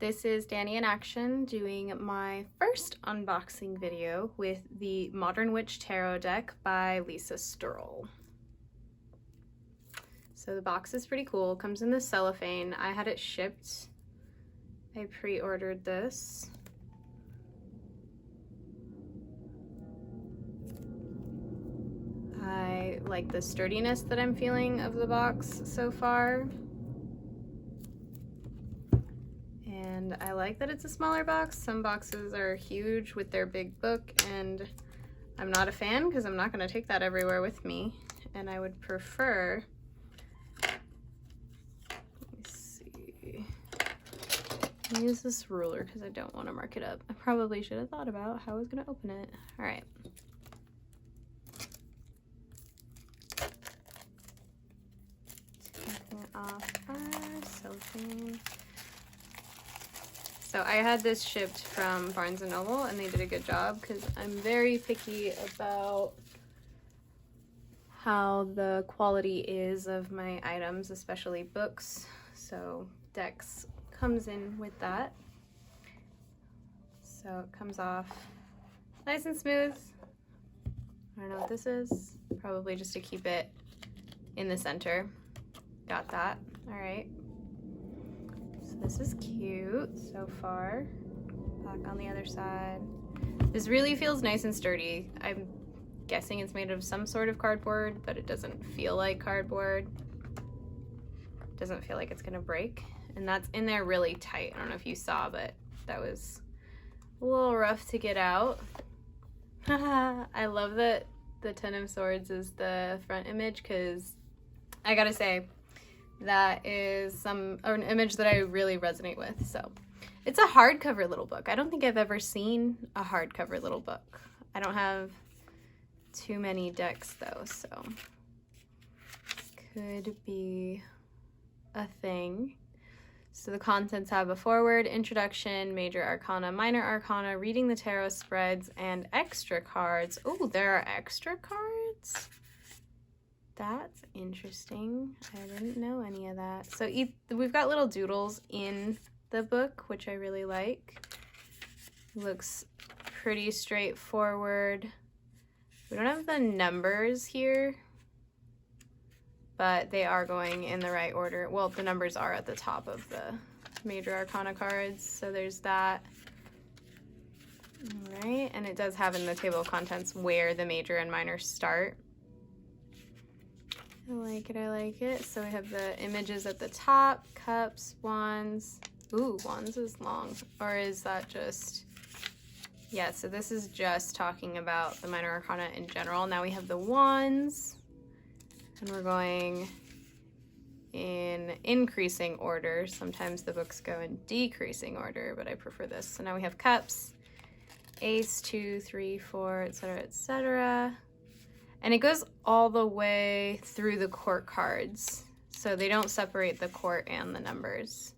This is Dani In Action doing my first unboxing video with the Modern Witch Tarot deck by Sterle. So the box is pretty cool. It comes in the cellophane. I had it shipped. I pre-ordered this. I like the sturdiness that I'm feeling of the box so far. And I like that it's a smaller box. Some boxes are huge with their big book, and I'm not a fan because I'm not going to take that everywhere with me. And I would prefer, let me see, use this ruler because I don't want to mark it up. I probably should have thought about how I was going to open it. All right. Taking off our cellophane. So I had this shipped from Barnes & Noble, and they did a good job because I'm very picky about how the quality is of my items, especially books. So decks comes in with that. So it comes off nice and smooth. I don't know what this is. Probably just to keep it in the center. Got that. All right. This is cute so far. Back on the other side. This really feels nice and sturdy. I'm guessing it's made of some sort of cardboard, but it doesn't feel like cardboard. Doesn't feel like it's gonna break. And that's in there really tight. I don't know if you saw, but that was a little rough to get out. I love that the Ten of Swords is the front image, because I gotta say, that is an image that I really resonate with. So it's a hardcover little book. I don't think I've ever seen a hardcover little book. I don't have too many decks though, so could be a thing. So the contents have a foreword, introduction, major arcana, minor arcana, reading the tarot spreads, and extra cards. Oh, there are extra cards? That's interesting. I didn't know any of that. So we've got little doodles in the book, which I really like. Looks pretty straightforward. We don't have the numbers here, but they are going in the right order. Well, the numbers are at the top of the major arcana cards, so there's that. All right, and it does have in the table of contents where the major and minor start. I like it, I like it. So we have the images at the top, cups, wands. Ooh, wands is long. Or is that just, yeah, so this is just talking about the minor arcana in general. Now we have the wands, and we're going in increasing order. Sometimes the books go in decreasing order, but I prefer this. So now we have cups, ace, 2, 3, 4, etc., etc. And it goes all the way through the court cards. So they don't separate the court and the numbers.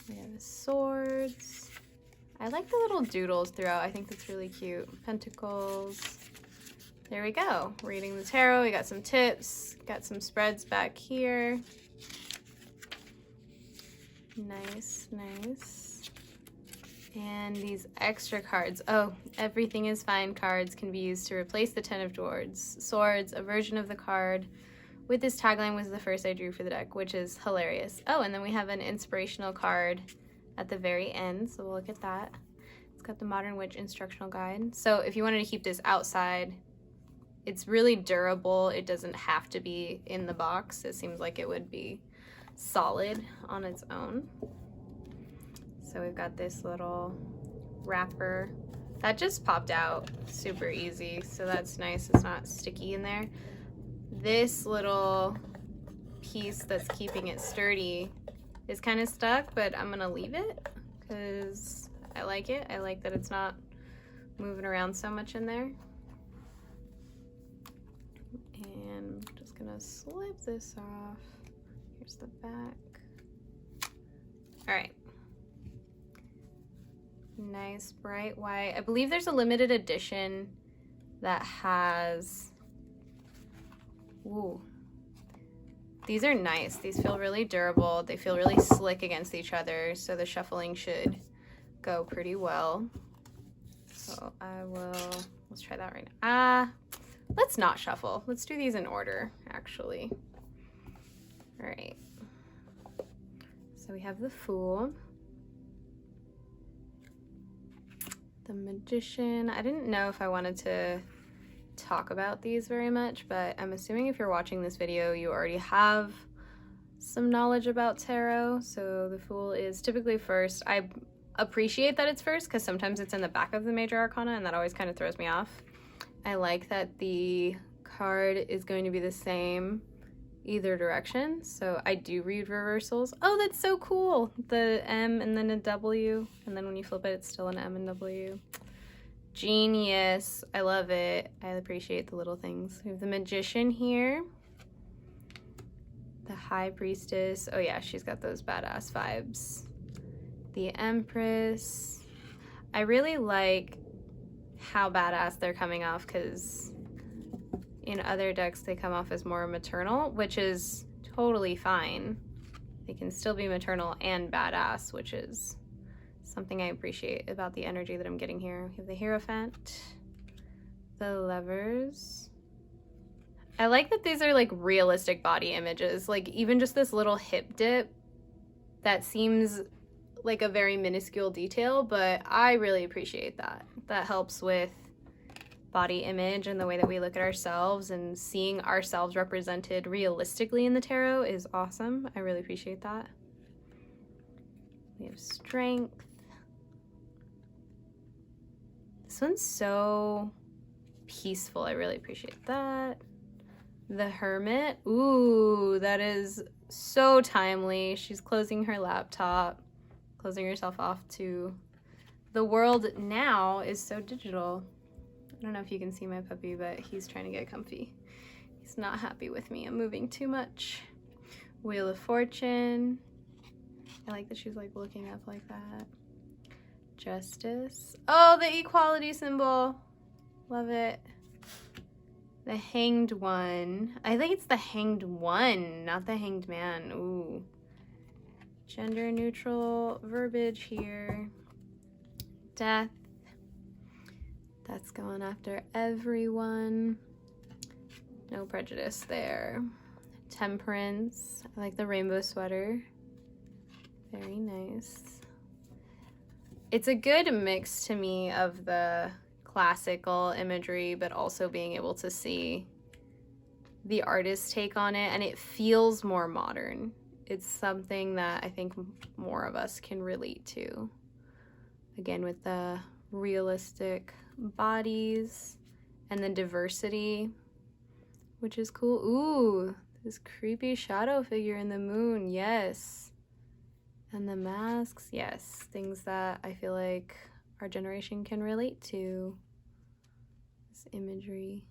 We have the swords. I like the little doodles throughout. I think that's really cute. Pentacles. There we go. Reading the tarot. We got some tips. Got some spreads back here. Nice, nice. And these extra cards. Oh, everything is fine cards can be used to replace the Ten of Swords. A version of the card with this tagline was the first I drew for the deck, which is hilarious. Oh, and then we have an inspirational card at the very end, so we'll look at that. It's got the Modern Witch Instructional Guide. So if you wanted to keep this outside, it's really durable. It doesn't have to be in the box. It seems like it would be solid on its own. So we've got this little wrapper that just popped out super easy, so that's nice. It's not sticky in there. This little piece that's keeping it sturdy is kind of stuck, but I'm gonna leave it because I like it. I like that it's not moving around so much in there. And I'm just gonna slip this off. Here's the back. All right. Nice bright white. I believe there's a limited edition that has, ooh, These are nice. These feel really durable. They feel really slick against each other, so the shuffling should go pretty well. So let's try that right now. Let's not shuffle. Let's do these in order, actually. All right. So we have the Fool. The Magician. I didn't know if I wanted to talk about these very much, but I'm assuming if you're watching this video, you already have some knowledge about tarot. So the Fool is typically first. I appreciate that it's first because sometimes it's in the back of the major arcana and that always kind of throws me off. I like that the card is going to be the same either direction. So I do read reversals. Oh, that's so cool. The M and then a W, and then when you flip it, it's still an M and W. Genius. I love it. I appreciate the little things. We have the Magician here. The High Priestess. Oh yeah, she's got those badass vibes. The Empress. I really like how badass they're coming off because in other decks they come off as more maternal, which is totally fine. They can still be maternal and badass, which is something I appreciate about the energy that I'm getting here. We have the Hierophant, the Lovers. I like that these are like realistic body images, like even just this little hip dip that seems like a very minuscule detail, but I really appreciate that. That helps with body image and the way that we look at ourselves, and seeing ourselves represented realistically in the tarot is awesome. I really appreciate that. We have Strength. This one's so peaceful. I really appreciate that. The Hermit. Ooh, that is so timely. She's closing her laptop, closing herself off to the world now is so digital. I don't know if you can see my puppy, but he's trying to get comfy. He's not happy with me. I'm moving too much. Wheel of Fortune. I like that she's like looking up like that. Justice. Oh, the equality symbol. Love it. The Hanged One. I think it's the Hanged One, not the Hanged Man. Ooh. Gender neutral verbiage here. Death. That's going after everyone. No prejudice there. Temperance. I like the rainbow sweater. Very nice. It's a good mix to me of the classical imagery, but also being able to see the artist's take on it, and it feels more modern. It's something that I think more of us can relate to. Again, with the realistic bodies and the diversity, which is cool. Ooh, this creepy shadow figure in the moon. Yes. And the masks. Yes. Things that I feel like our generation can relate to. This imagery.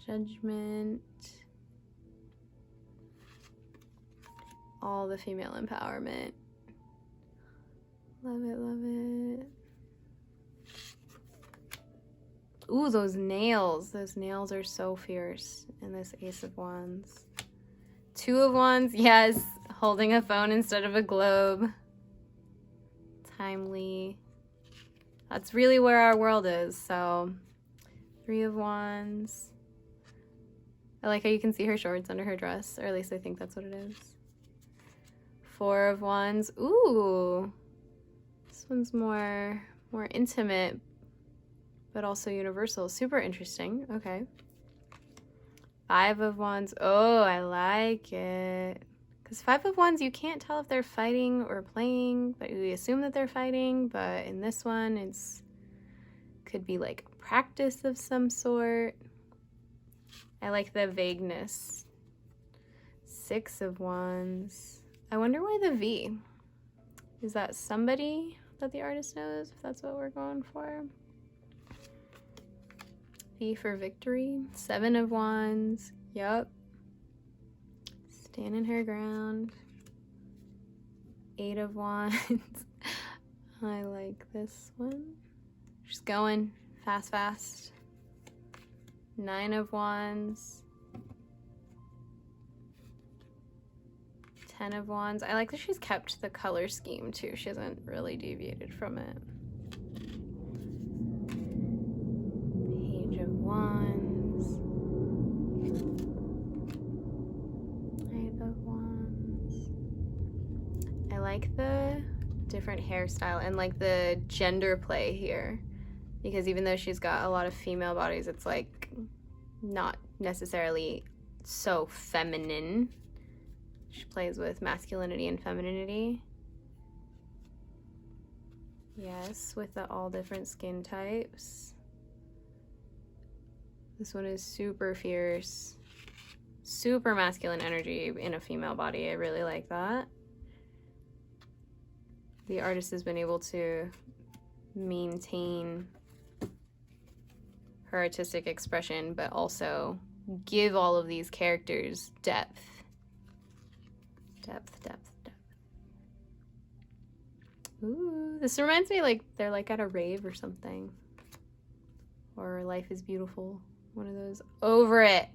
Judgment. All the female empowerment. Love it, love it. Ooh, those nails. Those nails are so fierce in this Ace of Wands. Two of Wands, yes. Holding a phone instead of a globe. Timely. That's really where our world is, so. Three of Wands. I like how you can see her shorts under her dress, or at least I think that's what it is. Four of Wands. Ooh. This one's more intimate, but also universal. Super interesting. Okay. Five of Wands. Oh, I like it. Because Five of Wands, you can't tell if they're fighting or playing, but we assume that they're fighting. But in this one, it's could be like practice of some sort. I like the vagueness. Six of Wands. I wonder why the V. Is that somebody that the artist knows, if that's what we're going for? V for victory. Seven of Wands. Yup. Standing her ground. Eight of Wands. I like this one. She's going fast, fast. Nine of Wands. 10 of Wands. I like that she's kept the color scheme too. She hasn't really deviated from it. Page of Wands. Knight of Wands. I like the different hairstyle and like the gender play here, because even though she's got a lot of female bodies, it's like not necessarily so feminine. She plays with masculinity and femininity. Yes, with the all different skin types. This one is super fierce, super masculine energy in a female body. I really like that. The artist has been able to maintain her artistic expression, but also give all of these characters depth. Depth, depth, depth. Ooh, this reminds me like they're like at a rave or something. Or Life is Beautiful. One of those. Over it.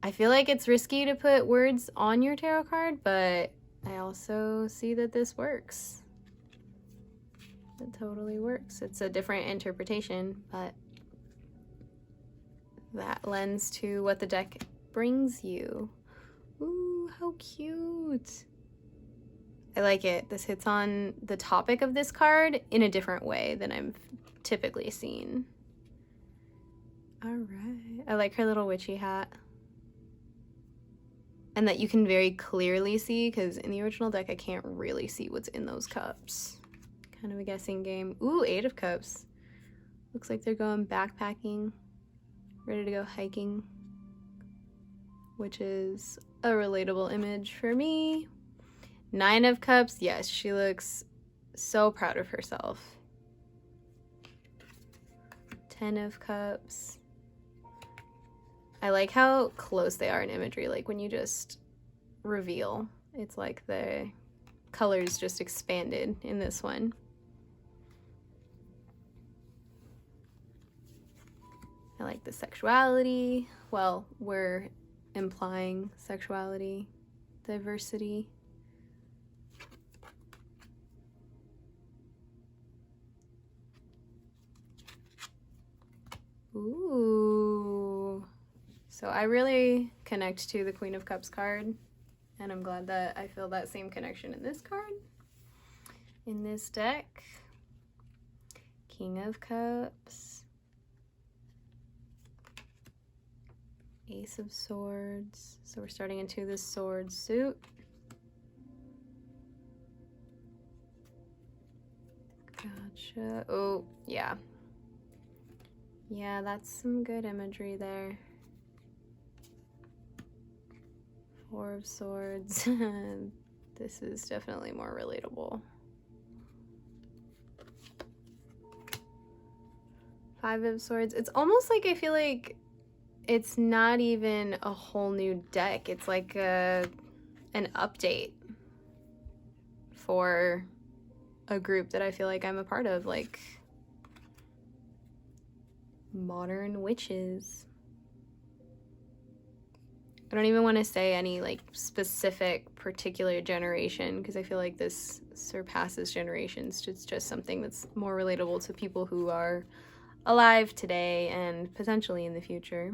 I feel like it's risky to put words on your tarot card, but I also see that this works. It totally works. It's a different interpretation, but that lends to what the deck brings you. Ooh, how cute. I like it. This hits on the topic of this card in a different way than I'm typically seen. All right. I like her little witchy hat. And that you can very clearly see, because in the original deck I can't really see what's in those cups. Kind of a guessing game. Ooh, 8 of Cups. Looks like they're going backpacking, ready to go hiking, which is a relatable image for me. 9 of Cups. Yes, she looks so proud of herself. 10 of Cups. I like how close they are in imagery. Like when you just reveal, it's like the colors just expanded in this one. I like the sexuality. Well, we're implying sexuality, diversity. Ooh. So I really connect to the Queen of Cups card, and I'm glad that I feel that same connection in this card, in this deck. King of Cups. Ace of Swords. So we're starting into this sword suit. Gotcha. Oh, yeah. Yeah, that's some good imagery there. 4 of Swords. This is definitely more relatable. 5 of Swords. It's almost like I feel like it's not even a whole new deck. It's like an update for a group that I feel like I'm a part of, like modern witches. I don't even want to say any like specific particular generation, because I feel like this surpasses generations. It's just something that's more relatable to people who are alive today and potentially in the future.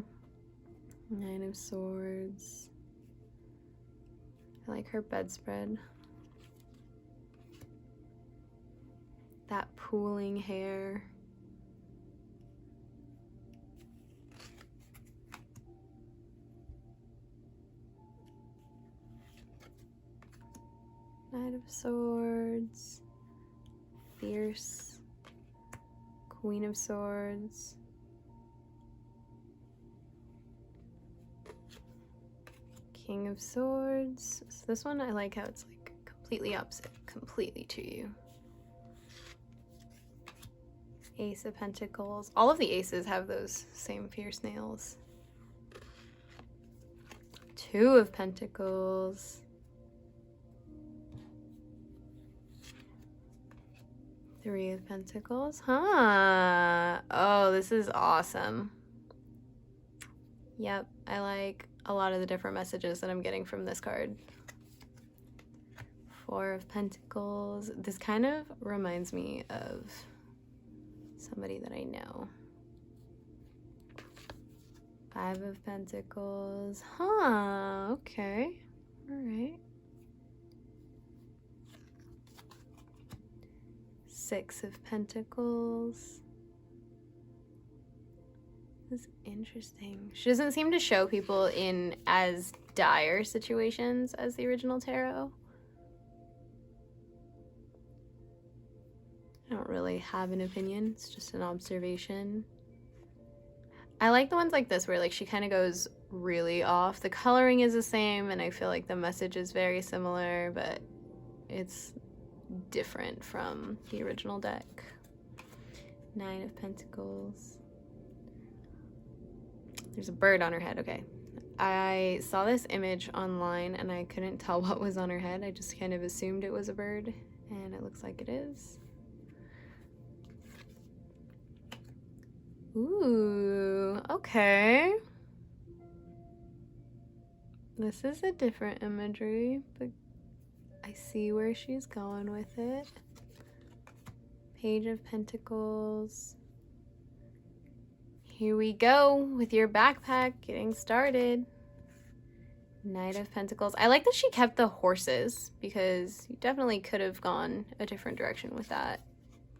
9 of Swords. I like her bedspread. That pooling hair. Knight of Swords. Fierce. Queen of Swords. King of Swords. So this one, I like how it's like completely opposite, completely to you. Ace of Pentacles. All of the aces have those same fierce nails. 2 of Pentacles. 3 of Pentacles. Huh. Oh, this is awesome. Yep, I like a lot of the different messages that I'm getting from this card. Four of Pentacles. This kind of reminds me of somebody that I know. Five of Pentacles. Huh, okay. All right. Six of Pentacles. This is interesting. She doesn't seem to show people in as dire situations as the original tarot. I don't really have an opinion. It's just an observation. I like the ones like this where like she kind of goes really off. The coloring is the same and I feel like the message is very similar, but it's different from the original deck. Nine of Pentacles. There's a bird on her head. Okay. I saw this image online and I couldn't tell what was on her head. I just kind of assumed it was a bird and it looks like it is. Ooh, okay. This is a different imagery, but I see where she's going with it. Page of Pentacles. Here we go with your backpack getting started. Knight of Pentacles. I like that she kept the horses because you definitely could have gone a different direction with that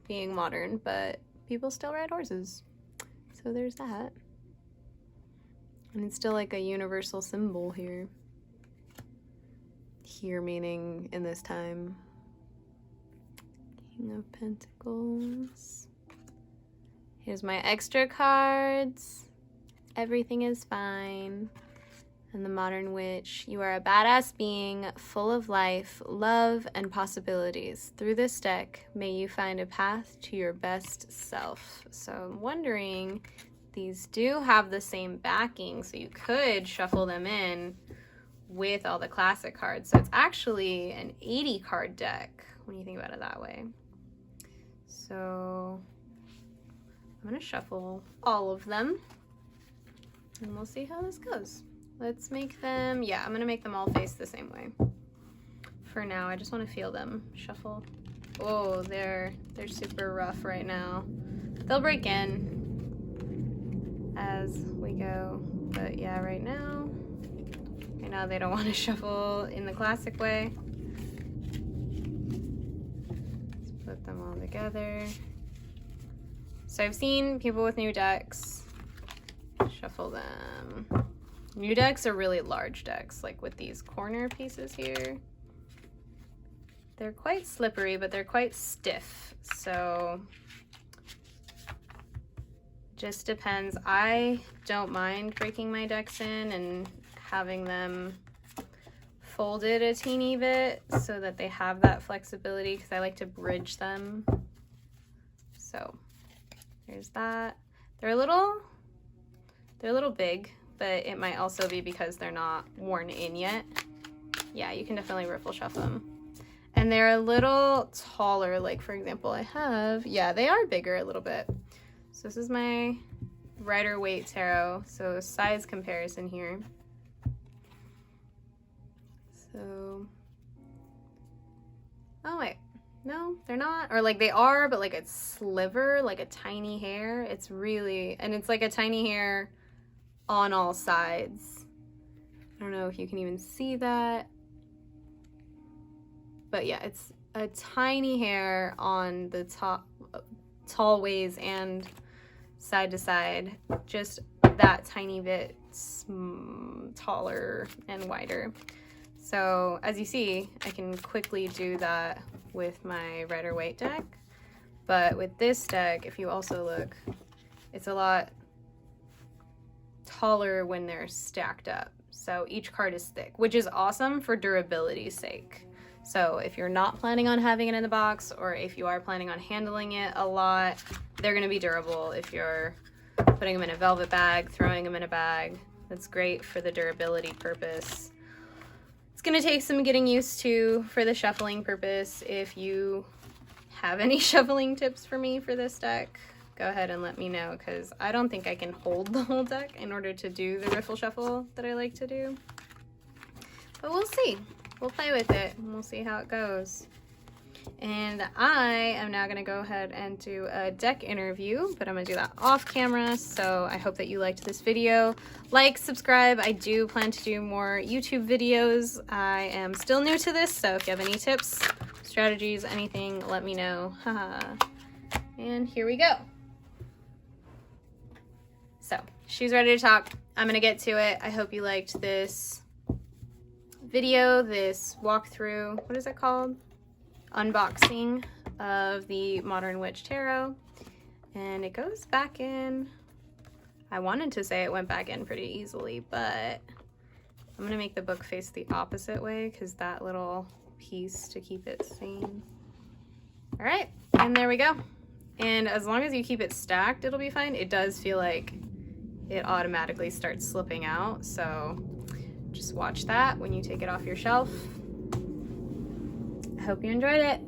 being modern, but people still ride horses. So there's that. And it's still like a universal symbol here. Here meaning in this time. King of Pentacles. Here's my extra cards. Everything is fine. And the Modern Witch. You are a badass being full of life, love, and possibilities. Through this deck, may you find a path to your best self. So I'm wondering, these do have the same backing, so you could shuffle them in with all the classic cards. So it's actually an 80 card deck when you think about it that way. So I'm gonna shuffle all of them and we'll see how this goes. Let's make them, yeah, I'm gonna make them all face the same way. For now, I just wanna feel them shuffle. Oh, they're super rough right now. They'll break in as we go, but yeah, right now they don't wanna shuffle in the classic way. Let's put them all together. So I've seen people with new decks shuffle them. New decks are really large decks, like with these corner pieces here. They're quite slippery, but they're quite stiff. So just depends. I don't mind breaking my decks in and having them folded a teeny bit so that they have that flexibility because I like to bridge them. So there's that. They're a little big, but it might also be because they're not worn in yet. Yeah, you can definitely riffle shuffle them. And they're a little taller, like for example, I have, yeah, they are bigger a little bit. So this is my Rider-Waite tarot, so size comparison here. So, oh wait, no, they're not, or like they are, but like a sliver, like a tiny hair. It's really, and it's like a tiny hair on all sides. I don't know if you can even see that, but yeah, it's a tiny hair on the top, tall ways and side to side, just that tiny bit taller and wider. So as you see, I can quickly do that with my Rider-Waite deck, but with this deck, if you also look, it's a lot taller when they're stacked up. So each card is thick, which is awesome for durability's sake. So if you're not planning on having it in the box, or if you are planning on handling it a lot, they're gonna be durable. If you're putting them in a velvet bag, throwing them in a bag, that's great for the durability purpose. It's gonna take some getting used to for the shuffling purpose. If you have any shuffling tips for me for this deck, go ahead and let me know, because I don't think I can hold the whole deck in order to do the riffle shuffle that I like to do. But we'll see. We'll play with it and we'll see how it goes. And I am now going to go ahead and do a deck interview, but I'm going to do that off camera. So I hope that you liked this video. Like, subscribe. I do plan to do more YouTube videos. I am still new to this, so if you have any tips, strategies, anything, let me know. And here we go. So she's ready to talk. I'm going to get to it. I hope you liked this video, this walkthrough. What is it called? Unboxing of the Modern Witch Tarot. And it goes back in. I wanted to say it went back in pretty easily, but I'm gonna make the book face the opposite way because that little piece to keep it sane. All right, and there we go. And as long as you keep it stacked, it'll be fine. It does feel like it automatically starts slipping out, so just watch that when you take it off your shelf. I hope you enjoyed it.